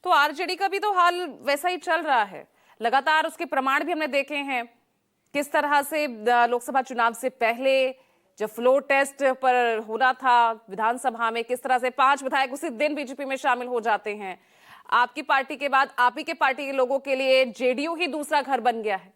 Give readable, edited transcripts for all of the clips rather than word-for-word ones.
तो आरजेडी का भी तो हाल वैसा ही चल रहा है। लगातार उसके प्रमाण भी हमने देखे हैं, किस तरह से लोकसभा चुनाव से पहले जब फ्लोर टेस्ट पर होना था विधानसभा में, किस तरह से 5 विधायक उसी दिन बीजेपी में शामिल हो जाते हैं। आपकी पार्टी के बाद आप ही के पार्टी के लोगों के लिए जेडीयू ही दूसरा घर बन गया है।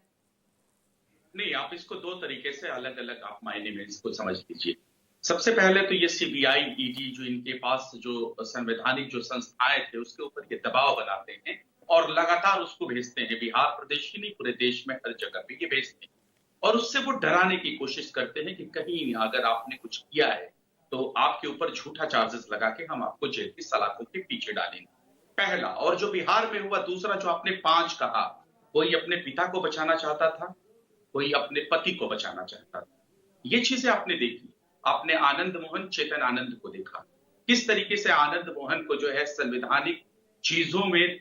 नहीं, आप इसको दो तरीके से अलग अलग आप मायने में इसको समझ लीजिए। सबसे पहले तो ये सीबीआई, ईडी जो इनके पास जो संवैधानिक जो संस्थाएं थे उसके ऊपर ये दबाव बनाते हैं और लगातार उसको भेजते हैं। बिहार प्रदेश ही नहीं, पूरे देश में हर जगह पे ये भेजते हैं और उससे वो डराने की कोशिश करते हैं कि कहीं अगर आपने कुछ किया है तो आपके ऊपर झूठा चार्जेस लगा के हम आपको जेल की सलाखों के पीछे डालेंगे, पहला। और जो बिहार में हुआ दूसरा, जो आपने 5 कहा, कोई अपने पिता को बचाना चाहता था, कोई अपने पति को बचाना चाहता था। ये चीजें आपने देखी। आपने आनंद मोहन, चेतन आनंद को देखा, किस तरीके से आनंद मोहन को जो है संवैधानिक चीजों में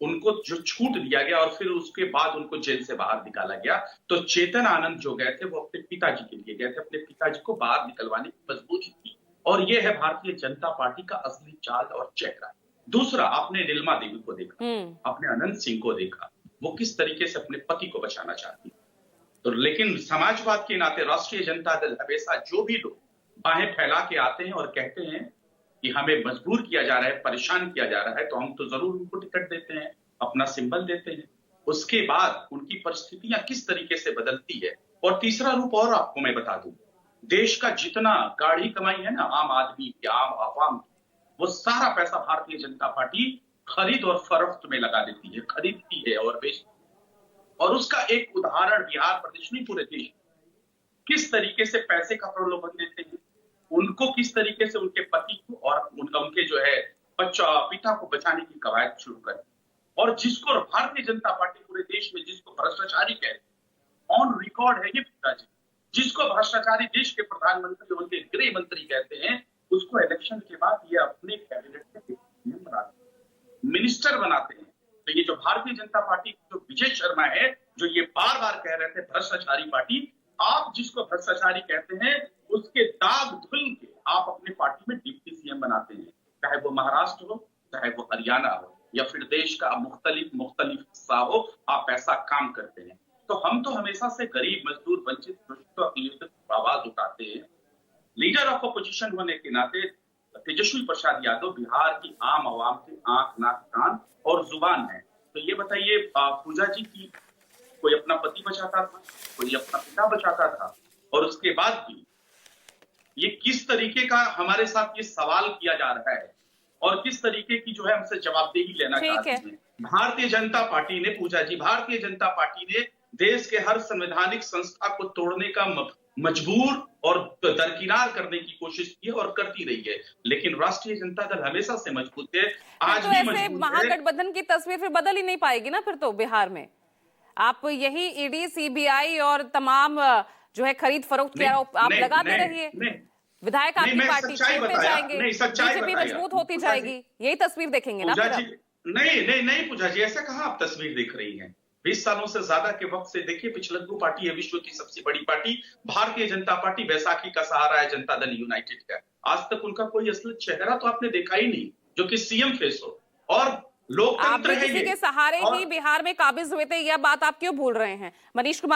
उनको जो छूट दिया गया और फिर उसके बाद उनको जेल से बाहर निकाला गया। तो चेतन आनंद जो गए थे वो अपने पिताजी के लिए गए थे, अपने पिताजी को बाहर निकलवाने की मजबूरी थी। और ये है भारतीय जनता पार्टी का असली चाल और चेहरा। दूसरा, आपने नीलमा देवी को देखा, आपने अनंत सिंह को देखा, वो किस तरीके से अपने पति को बचाना चाहती। तो लेकिन समाजवाद के नाते राष्ट्रीय जनता दल हमेशा जो भी लोग बाहें फैला के आते हैं और कहते हैं कि हमें मजबूर किया जा रहा है, परेशान किया जा रहा है, तो हम तो जरूर उनको टिकट देते हैं, अपना सिंबल देते हैं। उसके बाद उनकी परिस्थितियां किस तरीके से बदलती है। और तीसरा रूप और आपको मैं बता दूं, देश का जितना गाढ़ी कमाई है ना आम आदमी की, आम आवाम की, वो सारा पैसा भारतीय जनता पार्टी खरीद और फरोख्त में लगा देती है, खरीदती है और बेचती है। और उसका एक उदाहरण बिहार प्रदेश नहीं, पूरे देश किस तरीके से पैसे का प्रलोभन देते हैं, उनको किस तरीके से उनके पति को और उनके जो है पिता को बचाने की कवायद शुरू कर। और जिसको भारतीय जनता पार्टी पूरे देश में जिसको भ्रष्टाचारी कहते हैं, ऑन रिकॉर्ड है ये पिताजी, जिसको भ्रष्टाचारी देश के प्रधानमंत्री, उनके गृह मंत्री कहते हैं, उसको इलेक्शन के बाद ये अपने कैबिनेट में बनाते हैं, मिनिस्टर बनाते हैं। तो ये जो भारतीय जनता पार्टी जो विजय शर्मा है, जो ये बार बार कह रहे थे भ्रष्टाचारी पार्टी, आप जिसको भ्रष्टाचारी कहते हैं उसके दाग धुल के आप अपनी पार्टी में डिप्टी सीएम बनाते हैं, चाहे वो महाराष्ट्र हो, चाहे वो हरियाणा हो, या फिर देश का मुख्तलिफ हिस्सा हो, आप ऐसा काम करते हैं। तो हम तो हमेशा से गरीब, मजदूर, वंचित, शोषित और पीड़ित आवाज उठाते हैं। लीडर ऑफ अपोजिशन होने के नाते तेजस्वी प्रसाद यादव बिहार की आम आवाम की आंख, नाक, कान और जुबान है। तो ये बताइए, पूजा जी की कोई अपना पति बचाता था, कोई अपना पिता बचाता था, और उसके बाद भी ये किस तरीके का हमारे साथ ये सवाल किया जा रहा है और किस तरीके की जो है हमसे जवाबदेही लेना चाहते हैं। भारतीय जनता पार्टी ने, पूजा जी, भारतीय जनता पार्टी ने देश के हर संवैधानिक संस्था को तोड़ने का मजबूर और दरकिनार करने की कोशिश की है और करती रही है, लेकिन राष्ट्रीय जनता दल हमेशा से मजबूत है, आज तो भी ऐसे मजबूत है। महागठबंधन की तस्वीर फिर बदल ही नहीं पाएगी ना फिर तो बिहार में। आप यही ईडी, सीबीआई और तमाम जो है खरीद फरोख्त के आरोप आप लगाते रहिए, विधायक आपकी पार्टी छोड़ते जाएंगे, बीजेपी मजबूत होती जाएगी, यही तस्वीर देखेंगे ना फिर आप? नहीं पूजा जी, ऐसा कहां आप तस्वीर देख रही हैं। 20 सालों से ज्यादा के वक्त से देखिए, पिछलग्गू पार्टी है विश्व की सबसे बड़ी पार्टी, भारतीय जनता पार्टी बैसाखी का सहारा है जनता दल यूनाइटेड का। आज तक उनका कोई असली चेहरा तो आपने देखा ही नहीं जो कि सीएम फेस हो। और लोकतंत्र है, किसी के सहारे ही बिहार में काबिज हुए थे, यह बात आप क्यों भूल रहे हैं? मनीष कुमार